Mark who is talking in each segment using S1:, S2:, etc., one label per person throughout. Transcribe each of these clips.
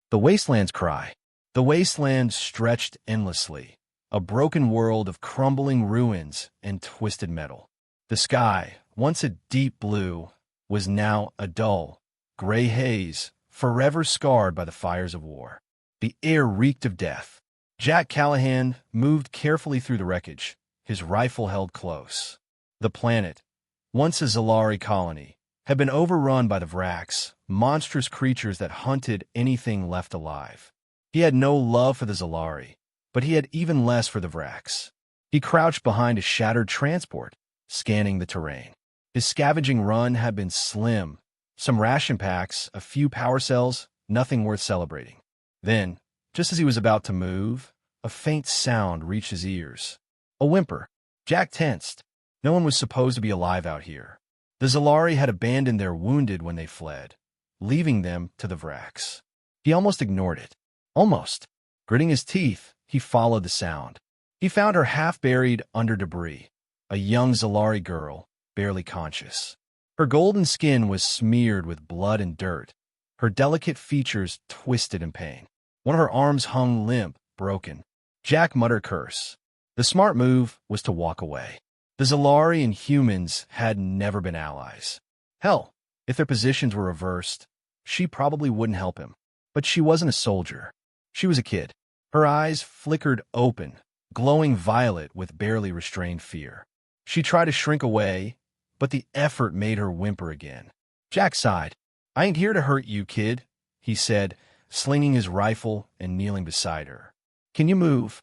S1: The Wasteland's cry. The wasteland stretched endlessly, a broken world of crumbling ruins and twisted metal. The sky, once a deep blue, was now a dull, gray haze, forever scarred by the fires of war. The air reeked of death. Jack Callahan moved carefully through the wreckage, his rifle held close. The planet, once a Zalari colony, had been overrun by the Vraks, monstrous creatures that hunted anything left alive. He had no love for the Zalari, but he had even less for the Vraks. He crouched behind a shattered transport, scanning the terrain. His scavenging run had been slim. Some ration packs, a few power cells, nothing worth celebrating. Then, just as he was about to move, a faint sound reached his ears. A whimper. Jack tensed. No one was supposed to be alive out here. The Zalari had abandoned their wounded when they fled, leaving them to the Vraks. He almost ignored it. Almost. Gritting his teeth, he followed the sound. He found her half buried under debris, a young Zalari girl, barely conscious. Her golden skin was smeared with blood and dirt, her delicate features twisted in pain. One of her arms hung limp, broken. Jack muttered a curse. The smart move was to walk away. The Zalari and humans had never been allies. Hell, if their positions were reversed, she probably wouldn't help him. But she wasn't a soldier. She was a kid. Her eyes flickered open, glowing violet with barely restrained fear. She tried to shrink away, but the effort made her whimper again. Jack sighed. "I ain't here to hurt you, kid," he said, slinging his rifle and kneeling beside her. "Can you move?"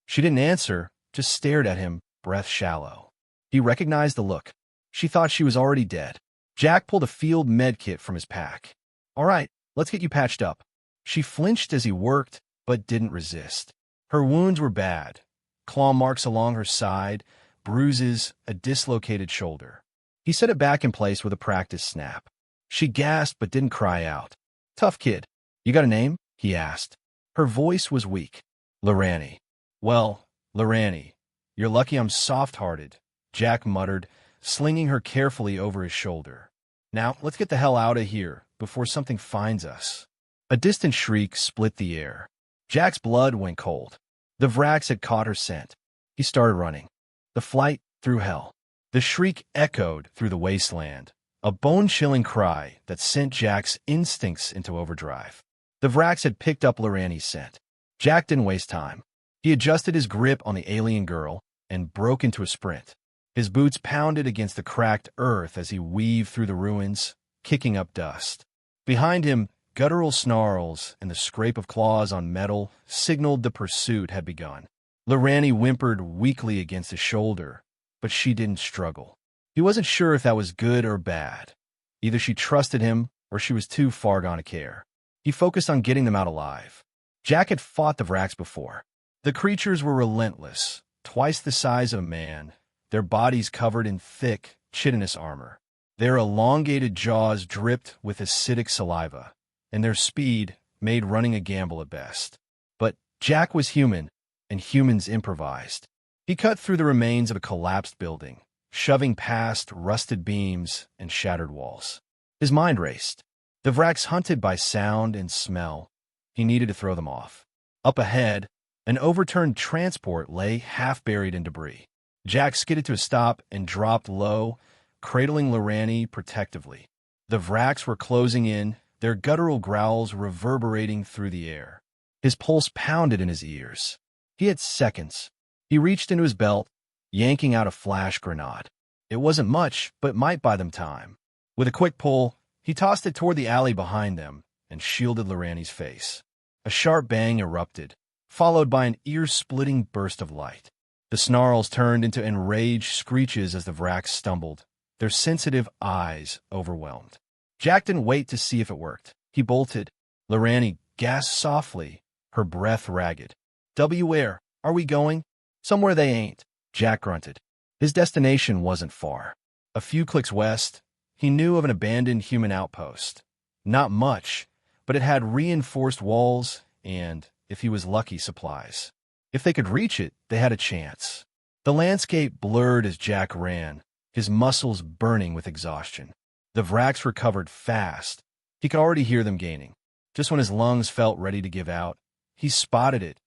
S1: She didn't answer, just stared at him, breath shallow. He recognized the look. She thought she was already dead. Jack pulled a field med kit from his pack. "All right, let's get you patched up." She flinched as he worked, but didn't resist. Her wounds were bad. Claw marks along her side, bruises, a dislocated shoulder. He set it back in place with a practice snap. She gasped but didn't cry out. "Tough kid. You got a name?" he asked. Her voice was weak. "Lorani." "Well, Lorani, you're lucky I'm soft-hearted," Jack muttered, slinging her carefully over his shoulder. "Now, let's get the hell out of here before something finds us." A distant shriek split the air. Jack's blood went cold. The Vraks had caught her scent. He started running. The flight through hell. The shriek echoed through the wasteland, a bone-chilling cry that sent Jack's instincts into overdrive. The Vraks had picked up Lorani's scent. Jack didn't waste time. He adjusted his grip on the alien girl and broke into a sprint. His boots pounded against the cracked earth as he weaved through the ruins, kicking up dust. Behind him, guttural snarls and the scrape of claws on metal signaled the pursuit had begun. Lorani whimpered weakly against his shoulder, but she didn't struggle. He wasn't sure if that was good or bad. Either she trusted him or she was too far gone to care. He focused on getting them out alive. Jack had fought the Vraks before. The creatures were relentless, twice the size of a man, their bodies covered in thick, chitinous armor. Their elongated jaws dripped with acidic saliva, and their speed made running a gamble at best. But Jack was human, and humans improvised. He cut through the remains of a collapsed building, shoving past rusted beams and shattered walls. His mind raced. The Vraks hunted by sound and smell. He needed to throw them off. Up ahead, an overturned transport lay half-buried in debris. Jack skidded to a stop and dropped low, cradling Lorani protectively. The Vraks were closing in, their guttural growls reverberating through the air. His pulse pounded in his ears. He had seconds. He reached into his belt, yanking out a flash grenade. It wasn't much, but might buy them time. With a quick pull, he tossed it toward the alley behind them and shielded Lorani's face. A sharp bang erupted, followed by an ear-splitting burst of light. The snarls turned into enraged screeches as the Vraks stumbled, their sensitive eyes overwhelmed. Jack didn't wait to see if it worked. He bolted. Lorani gasped softly, her breath ragged. "Where are we going?" "Somewhere they ain't," Jack grunted. His destination wasn't far. A few clicks west, he knew of an abandoned human outpost. Not much, but it had reinforced walls and, if he was lucky, supplies. If they could reach it, they had a chance. The landscape blurred as Jack ran, his muscles burning with exhaustion. The Vraks recovered fast. He could already hear them gaining. Just when his lungs felt ready to give out, he spotted it.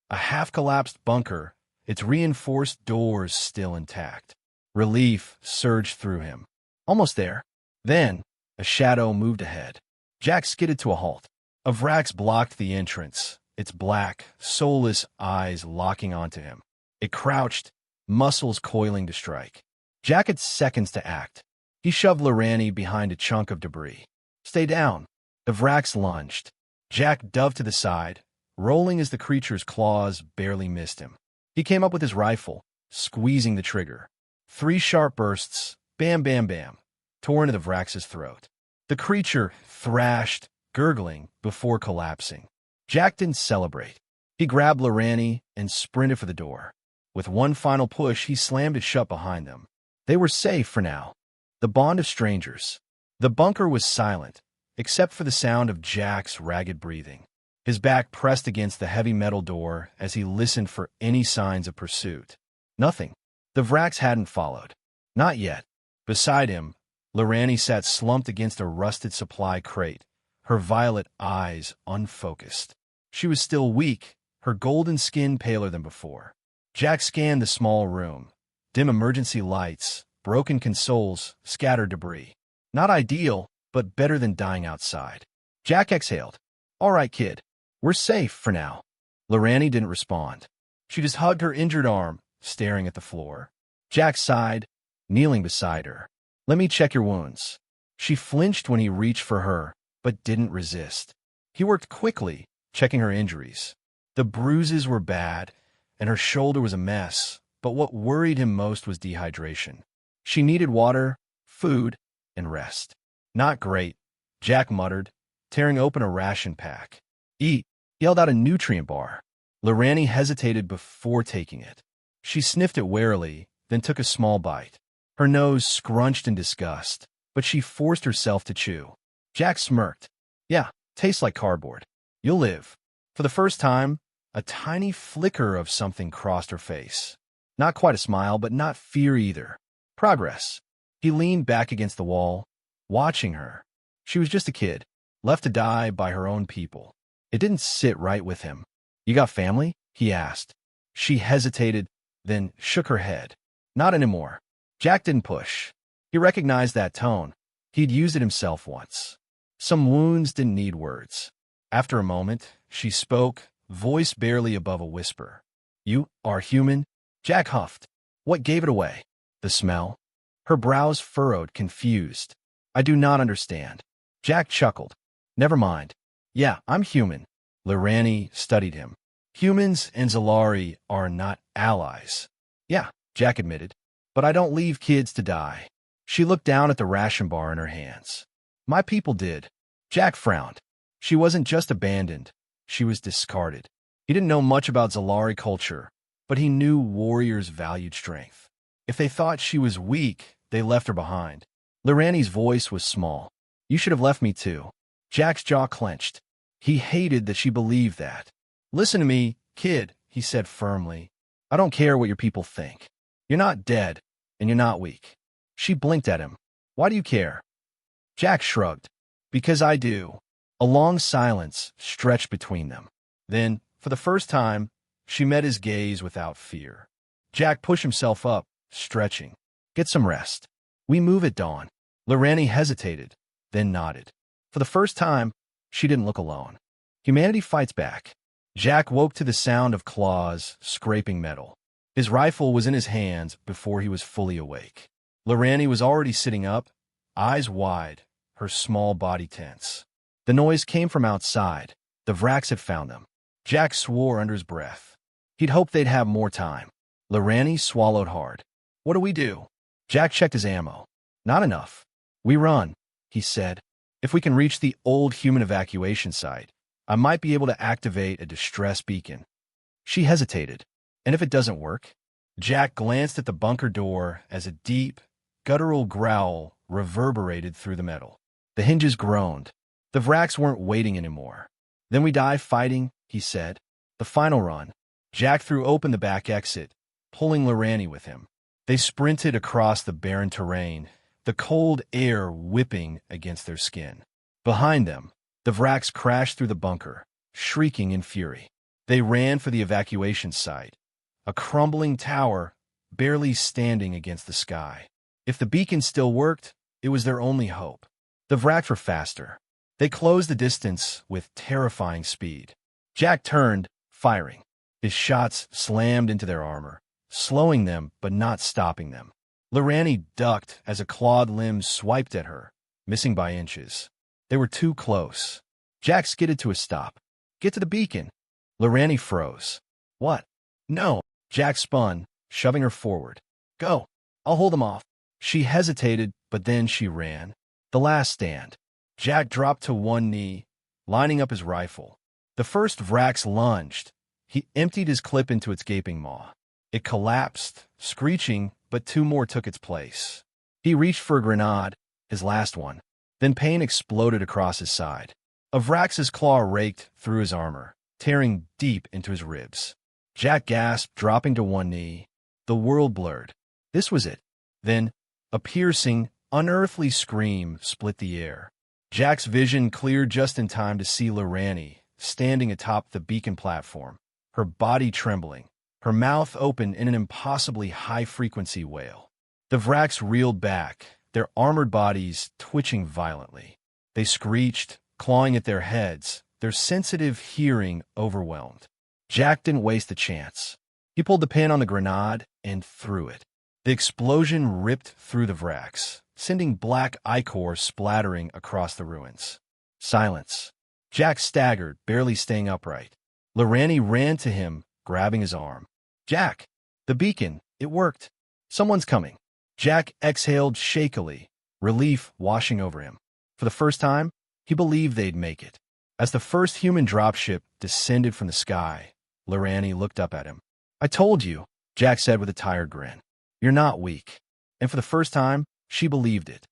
S1: A half-collapsed bunker, its reinforced doors still intact. Relief surged through him. Almost there. Then, a shadow moved ahead. Jack skidded to a halt. A Vrax blocked the entrance, its black, soulless eyes locking onto him. It crouched, muscles coiling to strike. Jack had seconds to act. He shoved Lorani behind a chunk of debris. Stay down. The Vrax lunged. Jack dove to the side, rolling as the creature's claws barely missed him. He came up with his rifle, squeezing the trigger. 3 sharp bursts, bam, bam, bam, tore into the Vrax's throat. The creature thrashed, gurgling, before collapsing. Jack didn't celebrate. He grabbed Lorani and sprinted for the door. With one final push, he slammed it shut behind them. They were safe for now. The bond of strangers. The bunker was silent, except for the sound of Jack's ragged breathing. His back pressed against the heavy metal door as he listened for any signs of pursuit. Nothing. The Vrax hadn't followed. Not yet. Beside him, Lorani sat slumped against a rusted supply crate, her violet eyes unfocused. She was still weak, her golden skin paler than before. Jack scanned the small room. Dim emergency lights, broken consoles, scattered debris. Not ideal, but better than dying outside. Jack exhaled. All right, kid. We're safe for now. Lorani didn't respond. She just hugged her injured arm, staring at the floor. Jack sighed, kneeling beside her. Let me check your wounds. She flinched when he reached for her, but didn't resist. He worked quickly, checking her injuries. The bruises were bad, and her shoulder was a mess, but what worried him most was dehydration. She needed water, food, and rest. Not great, Jack muttered, tearing open a ration pack. Eat, yelled out a nutrient bar. Lorani hesitated before taking it. She sniffed it warily, then took a small bite. Her nose scrunched in disgust, but she forced herself to chew. Jack smirked. Yeah, tastes like cardboard. You'll live. For the first time, a tiny flicker of something crossed her face. Not quite a smile, but not fear either. Progress. He leaned back against the wall, watching her. She was just a kid, left to die by her own people. It didn't sit right with him. You got family? He asked. She hesitated, then shook her head. Not anymore. Jack didn't push. He recognized that tone. He'd used it himself once. Some wounds didn't need words. After a moment, she spoke, voice barely above a whisper. You are human? Jack huffed. What gave it away? The smell? Her brows furrowed, confused. I do not understand. Jack chuckled. Never mind. Yeah, I'm human. Lorani studied him. Humans and Zalari are not allies. Yeah, Jack admitted. But I don't leave kids to die. She looked down at the ration bar in her hands. My people did. Jack frowned. She wasn't just abandoned. She was discarded. He didn't know much about Zalari culture, but he knew warriors valued strength. If they thought she was weak, they left her behind. Lorani's voice was small. You should have left me too. Jack's jaw clenched. He hated that she believed that. Listen to me, kid, he said firmly. I don't care what your people think. You're not dead, and you're not weak. She blinked at him. Why do you care? Jack shrugged. Because I do. A long silence stretched between them. Then, for the first time, she met his gaze without fear. Jack pushed himself up, stretching. Get some rest. We move at dawn. Lorani hesitated, then nodded. For the first time, she didn't look alone. Humanity fights back. Jack woke to the sound of claws scraping metal. His rifle was in his hands before he was fully awake. Lorani was already sitting up, eyes wide, her small body tense. The noise came from outside. The Vrax had found them. Jack swore under his breath. He'd hoped they'd have more time. Lorani swallowed hard. What do we do? Jack checked his ammo. Not enough. We run, he said. If we can reach the old human evacuation site, I might be able to activate a distress beacon. She hesitated. And if it doesn't work? Jack glanced at the bunker door as a deep, guttural growl reverberated through the metal. The hinges groaned. The Vrax weren't waiting anymore. Then we die fighting, he said. The final run. Jack threw open the back exit, pulling Lorani with him. They sprinted across the barren terrain, the cold air whipping against their skin. Behind them, The Vraks crashed through the bunker, shrieking in fury. They ran for the evacuation site, a crumbling tower barely standing against the sky. If the beacon still worked, it was their only hope. The Vraks were faster. They closed the distance with terrifying speed. Jack turned, firing. His shots slammed into their armor, slowing them but not stopping them. Lorani ducked as a clawed limb swiped at her, missing by inches. They were too close. Jack skidded to a stop. "Get to the beacon." Lorani froze. "What?" "No." Jack spun, shoving her forward. "Go. I'll hold them off." She hesitated, but then she ran. The last stand. Jack dropped to one knee, lining up his rifle. The first Vraks lunged. He emptied his clip into its gaping maw. It collapsed, screeching, but two more took its place. He reached for a grenade, his last one. Then pain exploded across his side. A Vrax's claw raked through his armor, tearing deep into his ribs. Jack gasped, dropping to one knee. The world blurred. This was it. Then, a piercing, unearthly scream split the air. Jack's vision cleared just in time to see Lorani standing atop the beacon platform, her body trembling, her mouth open in an impossibly high-frequency wail. The Vraks reeled back, their armored bodies twitching violently. They screeched, clawing at their heads, their sensitive hearing overwhelmed. Jack didn't waste a chance. He pulled the pin on the grenade and threw it. The explosion ripped through the Vraks, sending black ichor splattering across the ruins. Silence. Jack staggered, barely staying upright. Lorani ran to him, grabbing his arm. "Jack! The beacon! It worked! Someone's coming!" Jack exhaled shakily, relief washing over him. For the first time, he believed they'd make it. As the first human dropship descended from the sky, Lorani looked up at him. "I told you," Jack said with a tired grin. "You're not weak." And for the first time, she believed it.